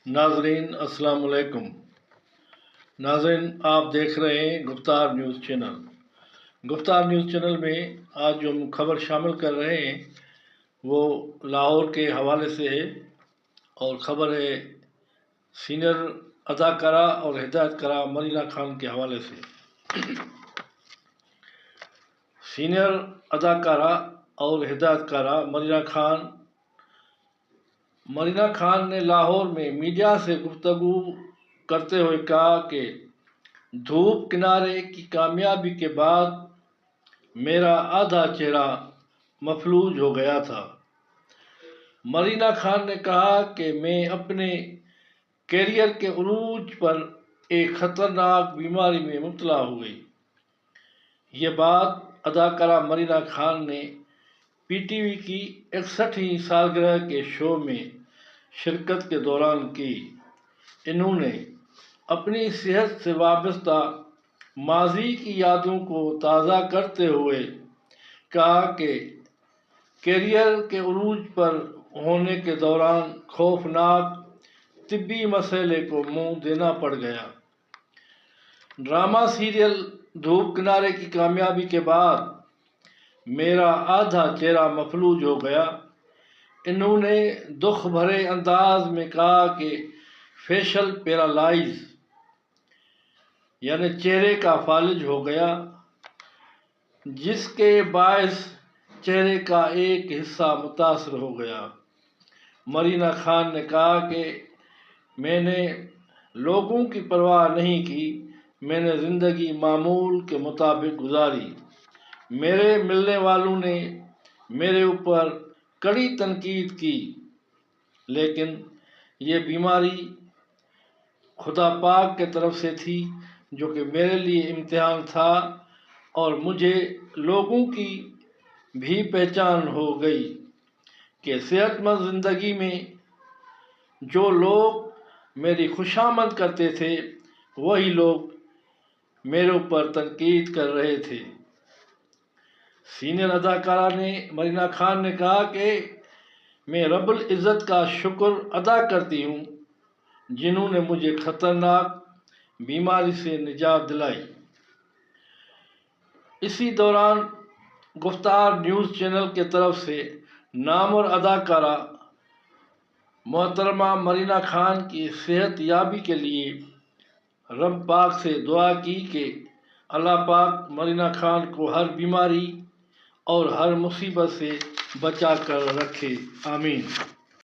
ناظرین السلام علیکم۔ ناظرین، آپ دیکھ رہے ہیں گفتار نیوز چینل۔ گفتار نیوز چینل میں آج جو ہم خبر شامل کر رہے ہیں وہ لاہور کے حوالے سے ہے، اور خبر ہے سینئر اداکارہ اور ہدایت کارہ مرینا خان کے حوالے سے۔ سینئر اداکارہ اور ہدایت کارہ مرینا خان نے لاہور میں میڈیا سے گفتگو کرتے ہوئے کہا کہ دھوپ کنارے کی کامیابی کے بعد میرا آدھا چہرہ مفلوج ہو گیا تھا۔ مرینا خان نے کہا کہ میں اپنے کیریئر کے عروج پر ایک خطرناک بیماری میں مبتلا ہو گئی۔ یہ بات اداکارہ مرینا خان نے پی ٹی وی کی 61ویں سالگرہ کے شو میں شرکت کے دوران کی۔ انہوں نے اپنی صحت سے وابستہ ماضی کی یادوں کو تازہ کرتے ہوئے کہا کہ کیریئر کے عروج پر ہونے کے دوران خوفناک طبی مسئلے کو منہ دینا پڑ گیا۔ ڈرامہ سیریل دھوپ کنارے کی کامیابی کے بعد میرا آدھا چہرہ مفلوج ہو گیا۔ انہوں نے دکھ بھرے انداز میں کہا کہ فیشل پیرالائز یعنی چہرے کا فالج ہو گیا، جس کے باعث چہرے کا ایک حصہ متاثر ہو گیا۔ مرینا خان نے کہا کہ میں نے لوگوں کی پرواہ نہیں کی، میں نے زندگی معمول کے مطابق گزاری۔ میرے ملنے والوں نے میرے اوپر کڑی تنقید کی، لیکن یہ بیماری خدا پاک کی طرف سے تھی جو کہ میرے لیے امتحان تھا، اور مجھے لوگوں کی بھی پہچان ہو گئی کہ صحت مند زندگی میں جو لوگ میری خوشامد کرتے تھے وہی لوگ میرے اوپر تنقید کر رہے تھے۔ سینئر اداکارہ مرینا خان نے کہا کہ میں رب العزت کا شکر ادا کرتی ہوں جنہوں نے مجھے خطرناک بیماری سے نجات دلائی۔ اسی دوران گفتار نیوز چینل کی طرف سے نامور اداکارہ محترمہ مرینا خان کی صحت یابی کے لیے رب پاک سے دعا کی کہ اللہ پاک مرینا خان کو ہر بیماری اور ہر مصیبت سے بچا کر رکھے، آمین۔